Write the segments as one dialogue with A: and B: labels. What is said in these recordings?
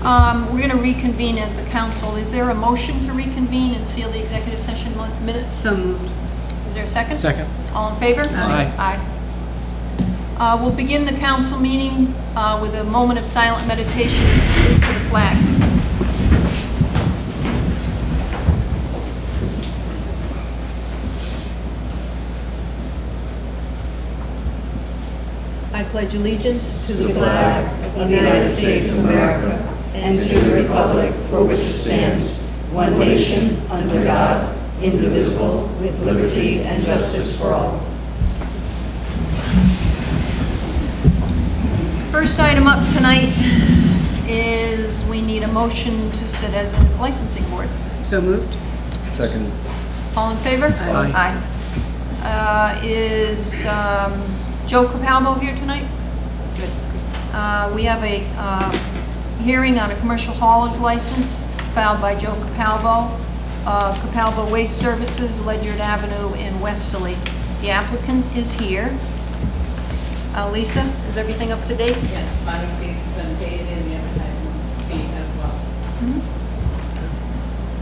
A: We're going to reconvene as the council. Is there a motion to reconvene and seal the executive session minutes?
B: So moved.
A: Is there a second?
C: Second.
A: All in favor?
C: Aye.
A: Aye. We'll begin the council meeting with a moment of silent meditation and salute to the flag. I pledge allegiance to the flag
D: of the United States of America and to the republic for which it stands, one nation, under God, indivisible, with liberty and justice for all.
A: First item up tonight is we need a motion to sit as a licensing board.
B: So moved.
C: Second.
A: All in favor?
C: Aye.
A: Aye. Is Joe Capalbo here tonight? Good. We have a hearing on a commercial hauler's license filed by Joe Capalbo, Capalbo Waste Services, Ledyard Avenue in Westerly. The applicant is here. Lisa, is everything up to date?
E: Yes, filing fees have been paid and the advertisement fee as well.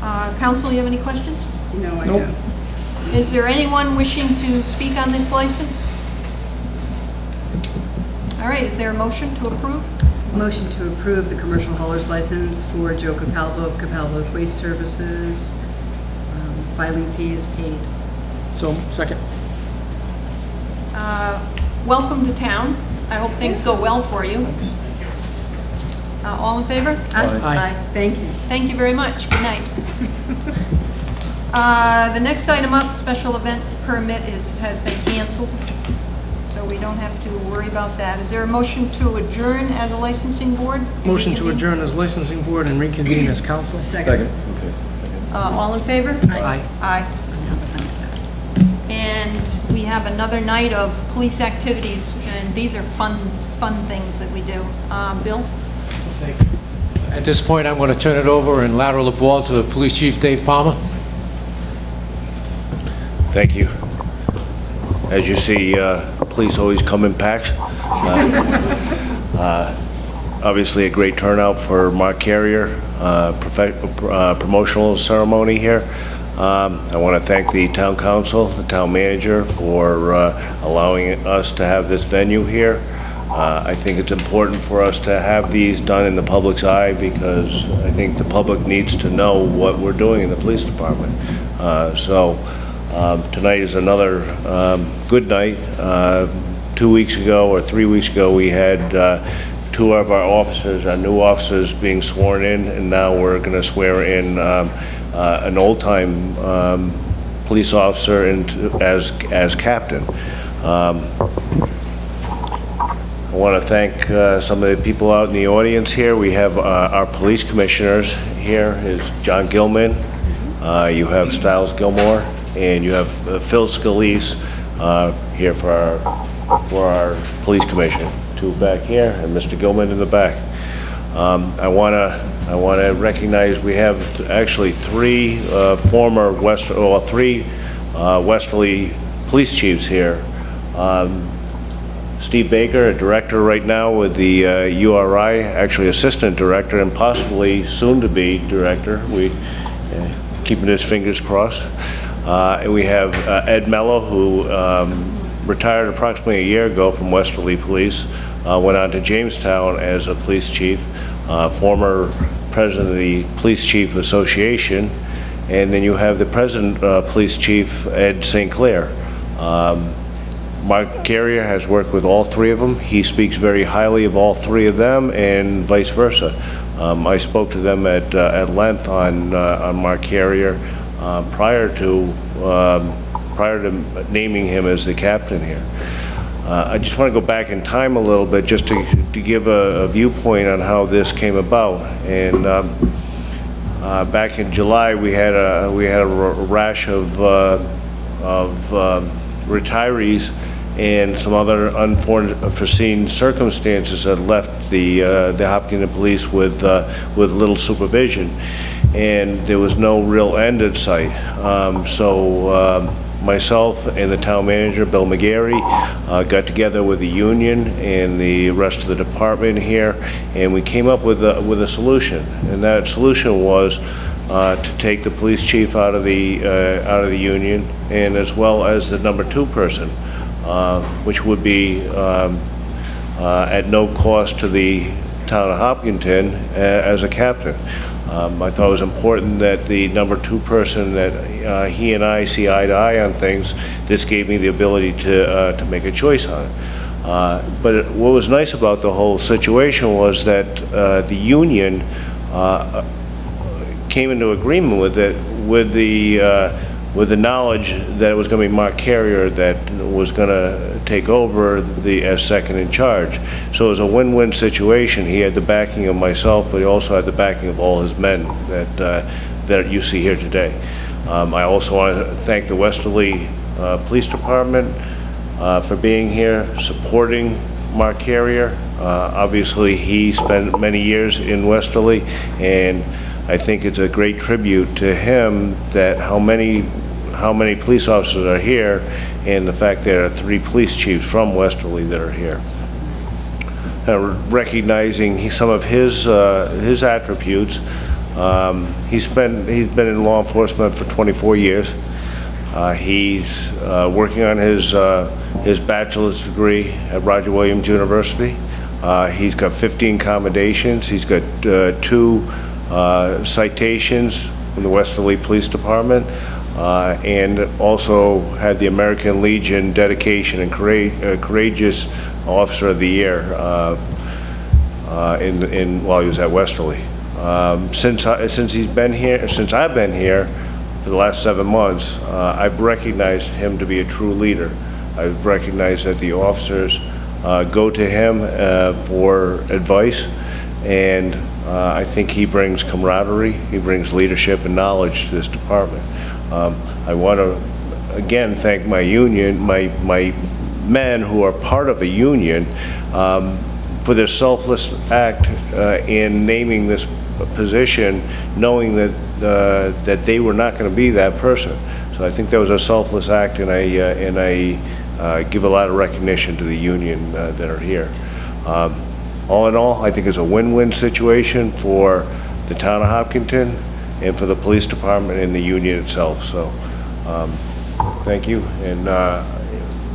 A: Mm-hmm. Council, you have any questions?
B: No, I
C: Nope.
B: don't.
A: Is there anyone wishing to speak on this license? All right, is there a motion to approve?
B: Motion to approve the commercial hauler's license for Joe Capalbo of Capalbo's Waste Services. Filing fee is paid.
C: So, second.
A: Welcome to town. I hope things go well for you.
C: Thanks.
A: All in favor?
C: Aye.
B: Thank you.
A: Thank you very much. Good night. The next item up, special event permit has been canceled, so we don't have to worry about that. Is there a motion to adjourn as a licensing board?
C: Motion to adjourn as licensing board and reconvene as council.
B: Second.
A: All in favor?
C: Aye.
A: Aye. And we have another night of police activities, and these are fun things that we do. Bill?
F: At this point, I'm going to turn it over and lateral the ball to the Police Chief, Dave Palmer.
G: Thank you. As you see, police always come in packs. Obviously a great turnout for Mark Carrier, promotional ceremony here. I want to thank the town council, the town manager for allowing us to have this venue here. I think it's important for us to have these done in the public's eye because I think the public needs to know what we're doing in the police department. Tonight is another good night. 2 weeks ago or 3 weeks ago, we had two of our officers, our new officers, being sworn in, and now we're going to swear in an old-time police officer as captain. I want to thank some of the people out in the audience here. We have our police commissioners here. Is John Gilman, you have Stiles Gilmore, and you have Phil Scalise here for our police commission. Two back here, and Mr. Gilman in the back. I want to recognize we have actually three Westerly police chiefs here. Steve Baker, a director right now with the URI, actually assistant director and possibly soon to be director. We keeping his fingers crossed. And we have Ed Mello, who retired approximately a year ago from Westerly Police, went on to Jamestown as a police chief, former president of the Police Chief Association, and then you have the present police chief, Ed St. Clair. Mark Carrier has worked with all three of them. He speaks very highly of all three of them, and vice versa. I spoke to them at length on Mark Carrier prior to naming him as the captain here. I just want to go back in time a little bit just to give a viewpoint on how this came about. And back in July, we had a rash of retirees and some other unforeseen circumstances that left the Hopkinton police with little supervision, and there was no real end in sight. So myself and the town manager, Bill McGarry, got together with the union and the rest of the department here, and we came up with a solution. And that solution was to take the police chief out of the union, and as well as the number 2 person, which would be at no cost to the town of Hopkinton as a captain. I thought it was important that the number 2 person, that he and I see eye to eye on things. This gave me the ability to make a choice on it. But what was nice about the whole situation was that the union came into agreement with it, with the knowledge that it was going to be Mark Carrier that was going to take over as second in charge. So it was a win-win situation. He had the backing of myself, but he also had the backing of all his men that you see here today. I also want to thank the Westerly Police Department for being here, supporting Mark Carrier. Obviously, he spent many years in Westerly, and I think it's a great tribute to him that how many police officers are here, and the fact there are 3 police chiefs from Westerly that are here. Recognizing some of his attributes, he's been in law enforcement for 24 years. He's working on his bachelor's degree at Roger Williams University. He's got 15 commendations. He's got 2 citations from the Westerly Police Department, and also had the American Legion Dedication and Courageous Officer of the Year while he was at Westerly. Since I've been here for the last 7 months, I've recognized him to be a true leader. I've recognized that the officers go to him for advice, and I think he brings camaraderie, he brings leadership and knowledge to this department. I want to again thank my union, my men who are part of a union, for their selfless act in naming this position, knowing that they were not going to be that person. So I think that was a selfless act, and I give a lot of recognition to the union that are here. All in all, I think it's a win-win situation for the town of Hopkinton and for the police department and the union itself. So thank you. And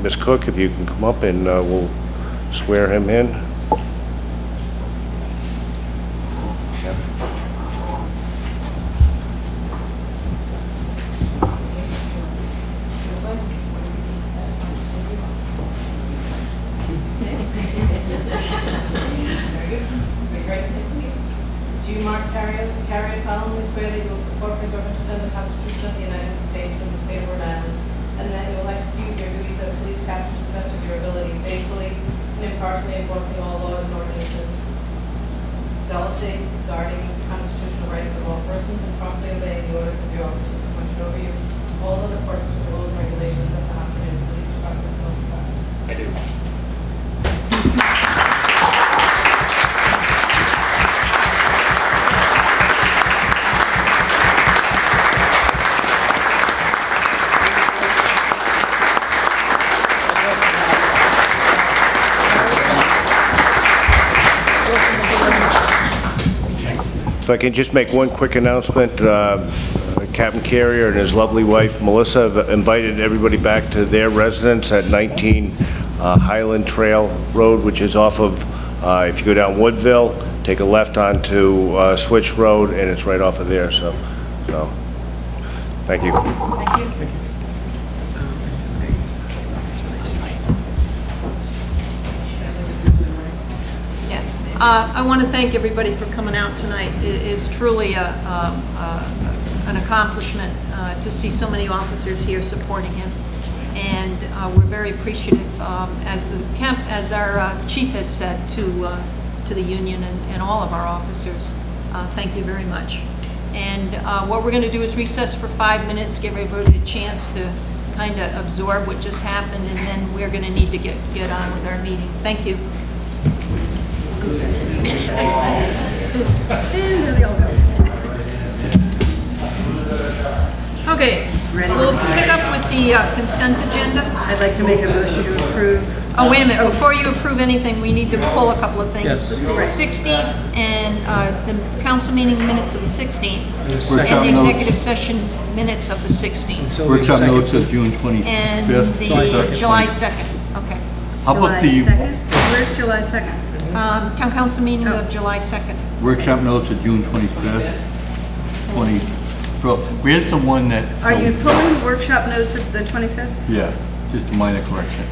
G: Ms. Cook, if you can come up, and we'll swear him in.
E: Carrier solemnly swear that you will support, preserve, and defend the Constitution of the United States and the state of Rhode Island, and that you will execute your duties as police captain to the best of your ability, faithfully and impartially enforcing all laws and ordinances, zealously guarding the constitutional rights of all persons, and promptly obeying the orders of your officers appointed over you, all in accordance with the rules and regulations of the Hopkinton Police Department.
G: I do. If I can just make one quick announcement, Captain Carrier and his lovely wife Melissa have invited everybody back to their residence at 19 Highland Trail Road, which is off of, if you go down Woodville, take a left onto Switch Road, and it's right off of there. So thank you.
A: Thank you. I want to thank everybody for coming out tonight. It's truly an accomplishment to see so many officers here supporting him, and we're very appreciative, as our chief had said, to the union and all of our officers. Thank you very much. And what we're going to do is recess for 5 minutes, give everybody a chance to kind of absorb what just happened, and then we're going to need to get on with our meeting. Thank you. Okay,
B: Ready?
A: We'll pick up with the consent agenda.
B: I'd like to make a motion to approve.
A: Oh, wait a minute, before you approve anything, we need to pull a couple of things.
C: Yes.
A: The 16th and the council meeting minutes of the 16th,
C: And the
A: and
C: second-
A: the executive session minutes of the 16th,
C: so the
H: Workshop
C: second-
H: notes of June 25th.
A: and
C: July
A: the
C: 2nd.
A: July 2nd, okay.
H: How
B: July
H: about the
B: 2nd? Where's July 2nd?
A: Town council meeting
B: Oh.
A: of July 2nd.
H: workshop notes of June 25th? 20, well, where's the one that?
B: Are you pulling the workshop notes of the 25th?
H: Yeah, just a minor correction.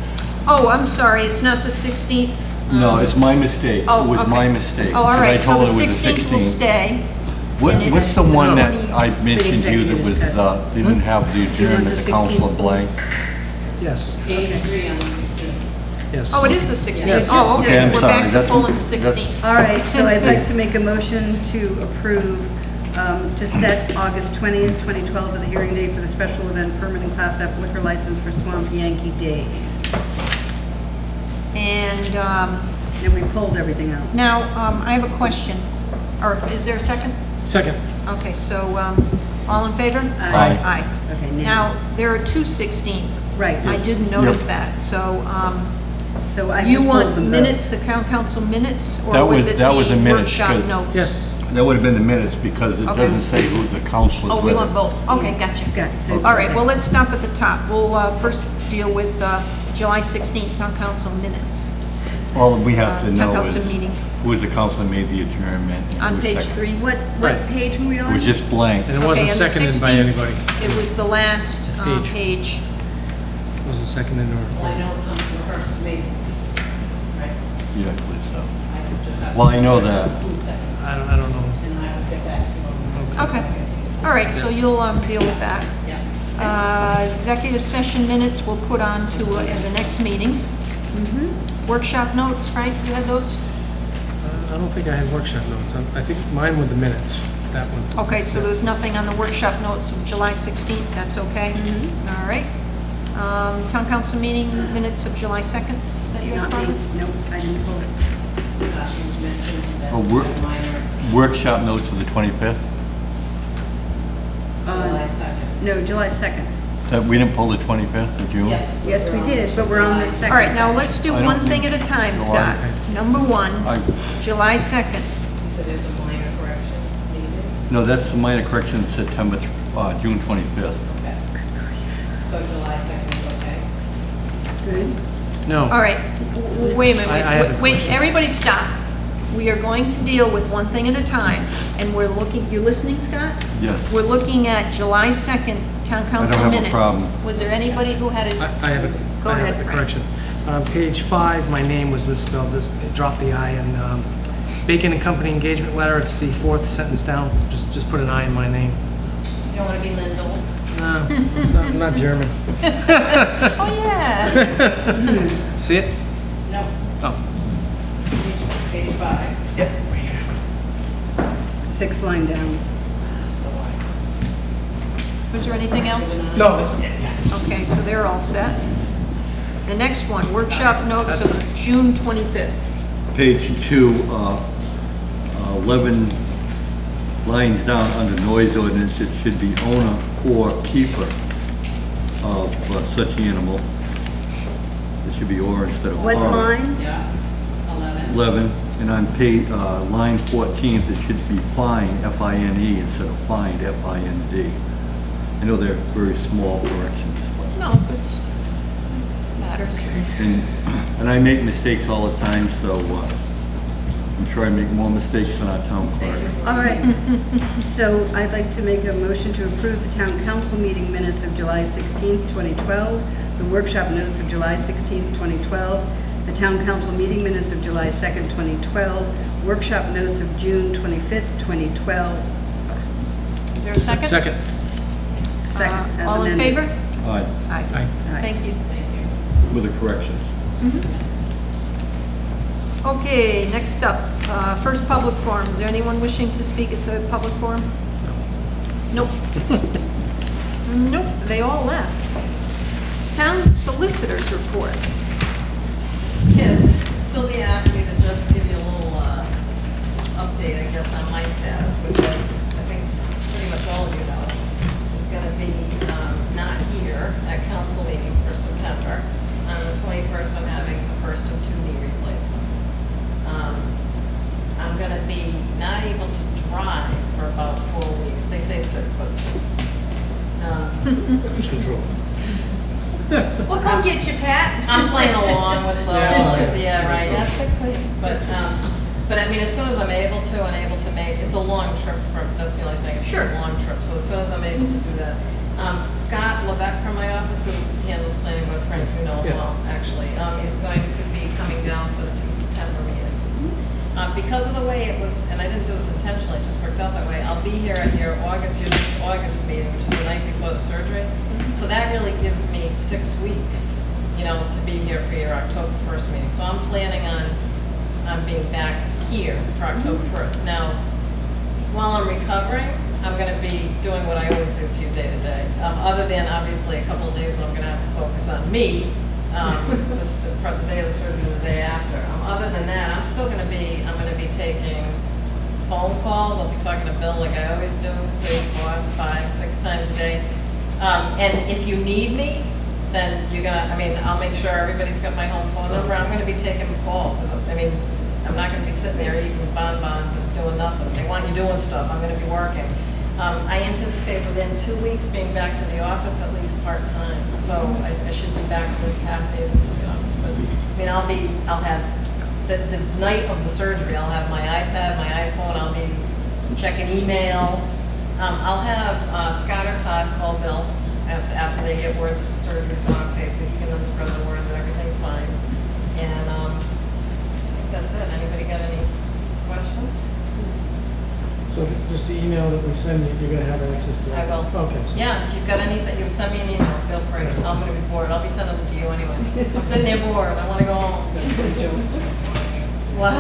A: Oh, I'm sorry, it's not the 16th?
H: No, it's my mistake. It
A: Oh,
H: was
A: okay.
H: my mistake.
A: Oh, all
H: because
A: right,
H: I
A: so
H: told
A: the
H: her it was
A: 16th will stay.
H: What-
A: and
H: What's
A: it's
H: the one that
A: 20
H: I mentioned to you that was,
B: Executive is cut.
H: didn't have the
B: you want
H: adjournment,
B: the
H: the council
B: 16th?
H: blank?
C: Yes,
E: Page 3 on the 16th.
C: yes.
A: Oh, it is the 16th?
B: Yes.
A: Oh,
H: Okay, I'm
A: okay, we're
H: sorry,
A: back to
H: that's-
A: pulling the
H: that's-
A: 16th.
B: All right, so I'd like to make a motion to approve, to set August 20th, 2012 as a hearing date for the special event permanent Class F liquor license for Swamp Yankee Day.
A: And
B: And we pulled everything out.
A: now, I have a question. Or is there a second?
C: Second.
A: Okay, so all in favor?
B: Aye.
A: Aye.
B: Okay,
A: Now, there are two 16th.
B: Right.
A: I didn't notice
H: Yep.
A: that, so
B: So I
A: you
B: just pulled
A: want
B: them.
A: minutes, the council minutes?
H: That
A: Or was
H: was-
A: it
H: that was
A: the
H: a minutes,
A: workshop
H: 'cause-
A: notes?
C: Yes.
H: That would have been the minutes because it
A: Okay.
H: doesn't say who the council is with.
A: Oh, we want both. Okay, gotcha.
B: Got it. So-
A: All right, well, let's stop at the top. We'll first deal with July 16th town council minutes.
H: All we have to
A: town
H: know
A: council
H: is
A: meeting.
H: who was the council that made the adjournment. and who
A: On
H: was
A: page
H: second.
A: 3.
B: What
C: Right.
B: page are we on?
H: It was just blank.
C: And it
A: Okay,
C: wasn't
A: and the
C: seconded by
A: 16th,
C: anybody.
A: It was the last
C: Page.
A: page.
C: It wasn't seconded
E: Well, I
C: or...
E: know it comes from her to me, right?
H: Yeah, I believe so.
E: I could just have.
H: Well, I know that.
E: Who seconded,
C: I don't know.
E: and I will get back to you.
A: Okay. All right, so you'll deal with that.
E: Yeah.
A: Executive session minutes we'll put on to the next meeting. Workshop notes, Frank, you had those?
C: I don't think I had workshop notes. I think mine were the minutes, that one.
A: Okay, so there's nothing on the workshop notes of July 16th, that's okay? All right. Town council meeting minutes of July 2nd, is that yours,
B: Not
A: Barbara?
B: me. Nope, I didn't pull it.
E: Sebastian mentioned that
H: Oh, work-
E: minor
H: Workshop notes of the 25th?
E: July 2nd.
B: No, July 2nd.
H: That we didn't pull the 25th of June?
E: Yes.
B: Yes, we did, but we're on the
E: July.
B: second.
A: All right, now let's do
H: I don't
A: one thing
H: think-
A: at a time,
H: Go on.
A: Scott. Number one,
H: I-
A: July 2nd.
E: You said there's a minor correction needed?
H: No, that's the minor correction, September, June 25th.
E: Okay. So July 2nd is okay?
B: Good.
C: No.
A: All right, wait a
C: I have a
A: minute, wait,
C: question.
A: everybody stop. We are going to deal with one thing at a time, and we're looking, you listening, Scott?
H: Yes.
A: We're looking at July 2nd, town council
H: have a
A: minutes.
H: problem.
A: Was there anybody who had
C: I have
A: Go
C: a
A: ahead, Frank.
C: correction. On page 5, my name was misspelled, just drop the I, and Bacon and Company engagement letter, it's the 4th sentence down, just put an I in my name.
A: You don't want to be Lindell?
C: No, I'm not German.
A: Oh, yeah.
C: See it?
E: No.
C: Oh.
E: Page 5.
C: Yep.
B: 6th line down.
A: Was there anything else?
C: No.
A: Okay, so they're all set. The next one, workshop notes of June 25th.
H: Page 2, 11 lines down under noise ordinance, it should be owner or keeper of such animal. It should be or instead of
B: What
H: or.
B: line?
E: Yeah. 11.
H: 11, and on page, line 14th, it should be fine, F-I-N-E, instead of find, F-I-N-D. I know they're very small corrections, but-
A: No, it's, matters.
H: and I make mistakes all the time, so I'm sure I make more mistakes than our town clerk.
B: All right. So I'd like to make a motion to approve the town council meeting minutes of July 16th, 2012, the workshop notes of July 16th, 2012, the town council meeting minutes of July 2nd, 2012, workshop notes of June 25th, 2012.
A: Is there a second?
C: Second.
B: Second, as
A: All in
B: amended.
A: favor?
H: Aye,
A: Aye.
C: Aye.
A: Thank you.
H: with the corrections.
A: Okay, next up, first public forum. Is there anyone wishing to speak at the public forum? Nope. Nope, they all left. Town solicitors report.
I: Yes, Sylvia asked me to just give you a little update, I guess, on my status, which is, I think pretty much all of you know, is going to be 9 here at council meetings for September. On the 21st, I'm having the first of 2 knee replacements. I'm going to be not able to drive for about 4 weeks. They say 6, but
C: Control.
A: Well, come get you, Pat.
I: I'm playing along with those.
C: Yeah.
I: Yeah, right. Yeah, 6 weeks. But I mean, as soon as I'm able to make, it's a long trip. That's the only thing. It's
A: Sure.
I: a long trip. So as soon as I'm able to do that. Scott Levesque from my office, who handles planning with Frank, you know well, actually, is going to be coming down for the 2 September meetings. Because of the way it was, and I didn't do this intentionally, it just worked out that way, I'll be here at your August meeting, which is the night before the surgery. So that really gives me 6 weeks, you know, to be here for your October 1st meeting. So I'm planning on being back here for October 1st. Now, while I'm recovering, I'm going to be doing what I always do for you day to day. Other than obviously a couple of days when I'm going to have to focus on me, for the day of the surgery and the day after. Other than that, I'm going to be taking phone calls. I'll be talking to Bill like I always do, 3, 4, 5, 6 times a day. And if you need me, then I'll make sure everybody's got my home phone number. I'm going to be taking calls. I mean, I'm not going to be sitting there eating bonbons and doing nothing. They want you doing stuff. I'm going to be working. I anticipate within 2 weeks being back to the office, at least part-time. So I should be back at least half days into the office. But I mean, I'll have the night of the surgery. I'll have my iPad, my iPhone. I'll be checking email. I'll have Scott or Todd call Bill after they get word that the surgery's gone okay, so he can then spread the word that everything's fine. And I think that's it. Anybody got any questions?
C: So just the email that we send you, you're going to have access to
I: I
C: that?
I: will.
C: Okay. So
I: Yeah, if you've got anything, you send me an email, feel free. I'm going to be bored. I'll be sending them to you anyway. I'm sitting there bored. I want to go home. What?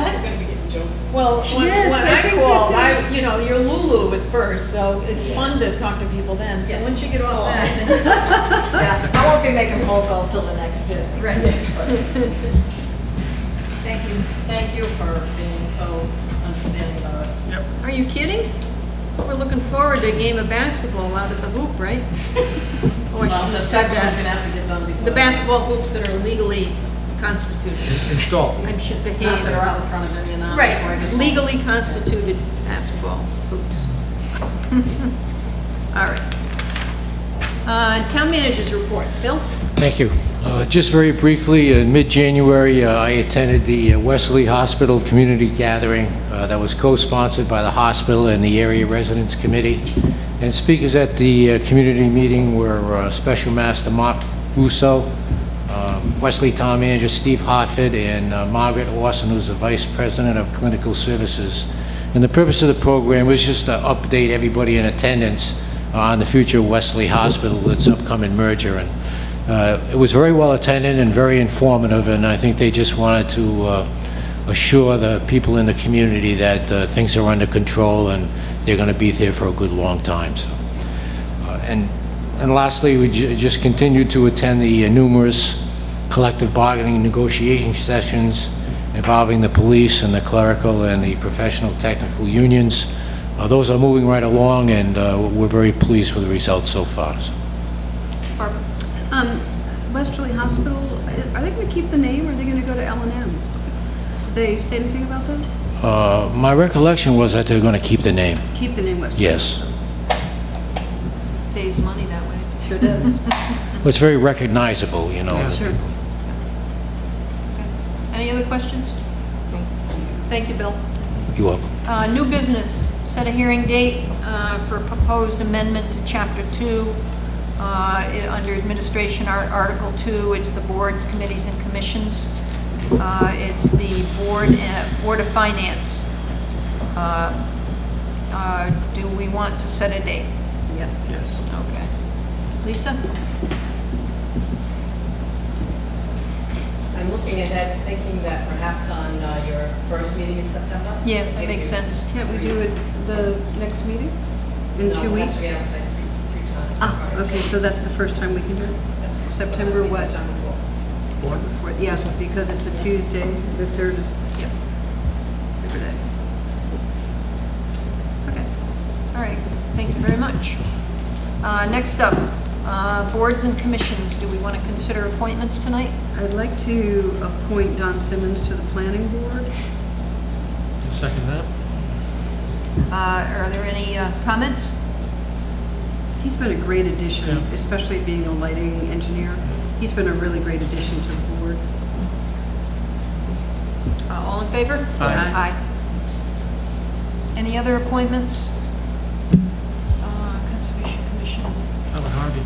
J: Well, when
B: Yes,
J: I
B: think
J: call,
B: so too.
J: you're Lulu at first, so it's fun to talk to people then. So
I: Yes.
J: once you get off that, then
I: Yeah, I won't be making phone calls till the next day.
J: Right.
I: Thank you. Thank you for being so understanding about it.
J: are you kidding? We're looking forward to a game of basketball out at the hoop, right? Oh, I
I: Well,
J: shouldn't
I: the
J: have said
I: second one's going to
J: that.
I: have to get done before.
J: The basketball hoops that are legally constituted.
C: install.
J: I should
I: Not
J: behave.
I: that are out in front of Indianapolis. where I
J: Right,
I: just-
J: legally constituted basketball hoops. All right. Town managers report. Bill?
F: Thank you. Just very briefly, in mid-January, I attended the Wesley Hospital Community Gathering that was co-sponsored by the hospital and the Area Residents Committee. And speakers at the community meeting were Special Master Mark Russo, Wesley Town Manager Steve Hofford, and Margaret Orson, who's the Vice President of Clinical Services. And the purpose of the program was just to update everybody in attendance on the future Wesley Hospital, its upcoming merger. And it was very well attended and very informative, and I think they just wanted to assure the people in the community that things are under control and they're going to be there for a good long time. So, and lastly, we just continued to attend the numerous collective bargaining negotiation sessions involving the police and the clerical and the professional technical unions. Those are moving right along, and we're very pleased with the results so far. So.
B: Barbara? Westerly Hospital, are they going to keep the name, or are they going to go to L&M? Did they say anything about that?
F: My recollection was that they're going to keep the name.
B: Keep the name Westerly.
F: Yes.
J: Saves money that way.
B: Sure does.
F: Well, it's very recognizable, you know.
B: Sure.
A: Any other questions?
J: Thank you, Bill.
F: You're welcome.
A: New business, set a hearing date for proposed amendment to Chapter 2. Under Administration, Article 2, it's the boards, committees, and commissions. It's the Board of Finance. Do we want to set a date?
B: Yes.
C: Yes.
A: Okay. Lisa?
E: I'm looking ahead, thinking that perhaps on your first meeting in September?
A: Yeah, that makes sense.
B: Can't we do it the next meeting? In 2
E: No, it
B: weeks?
E: has to be advertised 3 times.
B: Ah, okay, so that's the first time we can do it? September what?
E: September 4th.
B: Yes, because it's a Tuesday, the 3rd is, yep. Labor Day.
A: Okay. All right. Thank you very much. Next up, Boards and commissions, do we want to consider appointments tonight?
B: I'd like to appoint Don Simmons to the planning board.
C: Second that.
A: Are there any comments?
B: He's been a great addition,
C: Yeah.
B: especially being a lighting engineer. He's been a really great addition to the board.
A: All in favor?
C: Aye.
A: Aye. Any other appointments? Conservation Commission.
C: How about Harvey?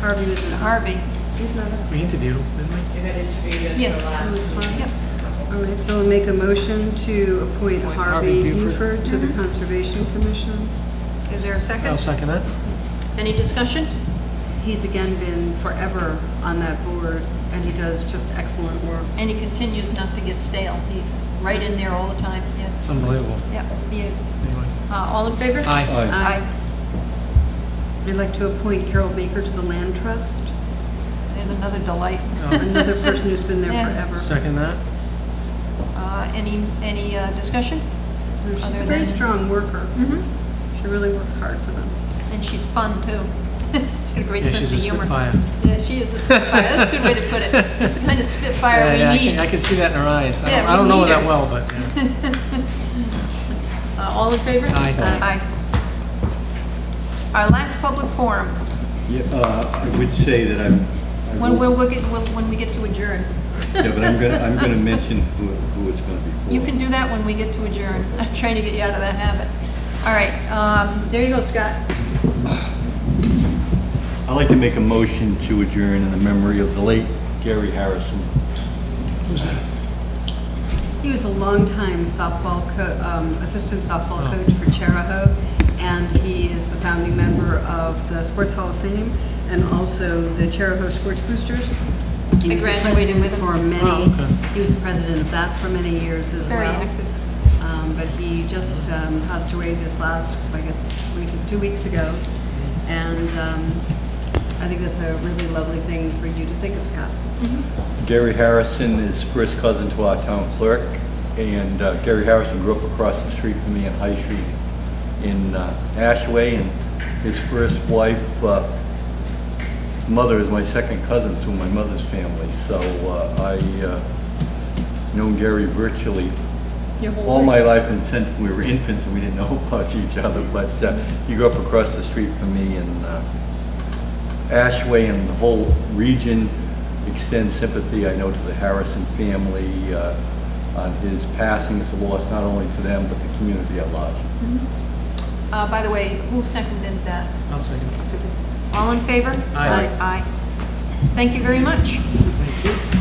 B: Harvey was in
A: Harvey.
B: He's not up.
C: We interviewed him, didn't we?
E: You had interviewed
A: Yes.
E: for last week.
A: Yep.
B: All right, so I'll make a motion to appoint
C: Harvey
B: Harvey
C: Buford.
B: Buford to the Conservation Commission.
A: Is there a second?
C: I'll second that.
A: Any discussion?
B: He's again been forever on that board, and he does just excellent work.
A: And he continues not to get stale. He's right in there all the time. Yeah.
C: It's unbelievable.
A: Yeah, he is.
C: Anyway.
A: All in favor?
C: Aye.
B: Aye. I'd like to appoint Carol Baker to the Land Trust,
A: There's another delight.
B: another person who's been there
A: Yeah.
B: forever.
C: Second that.
A: Any discussion?
B: She's
A: Other
B: a very
A: than-
B: strong worker.
A: Mm-hmm.
B: She really works hard for them.
A: And she's fun, too. She's got a great
C: Yeah,
A: sense
C: she's a
A: of humor.
C: spitfire.
A: Yeah, she is a spitfire. That's a good way to put it. Just the kind of spitfire we
C: Yeah,
A: need.
C: I can see that in her eyes.
A: Yeah,
C: I don't
A: we
C: know her
A: need
C: that
A: her.
C: well, but yeah.
A: All in favor?
C: Aye.
A: Aye. Our last public forum,
H: Yeah, I would say that I
A: when
H: will-
A: when we get to adjourn.
H: Yeah, but I'm gonna mention who it's gonna be for.
A: You can do that when we get to adjourn. I'm trying to get you out of that habit. All right, there you go, Scott.
H: I'd like to make a motion to adjourn in the memory of the late Gary Harrison.
C: Who's that?
B: He was a longtime assistant softball
C: Oh.
B: coach for Charahoe, and he is the founding member of the Sports Hall of Fame and also the Charahoe Sports Boosters. He
A: I
B: was the
A: graduated
B: president
A: with him.
B: for many.
C: Oh, okay.
B: He was the president of that for many years as
A: Very
B: well.
A: active.
B: But he just passed away this last, I guess, 2 weeks ago, and I think that's a really lovely thing for you to think of, Scott.
H: Gary Harrison is first cousin to our town clerk, and Gary Harrison grew up across the street from me on High Street in Ashaway, and his first wife, mother is my second cousin through my mother's family, so I known Gary virtually
A: Your whole
H: all
A: life.
H: my life, and since we were infants and we didn't know about each other, but he grew up across the street from me, and Ashaway and the whole region extend sympathy, I know, to the Harrison family on his passing. It's a loss not only to them, but the community at large.
A: By the way, who seconded that?
C: I'll second.
A: All in favor?
C: Aye.
A: Aye. Thank you very much.
C: Thank you.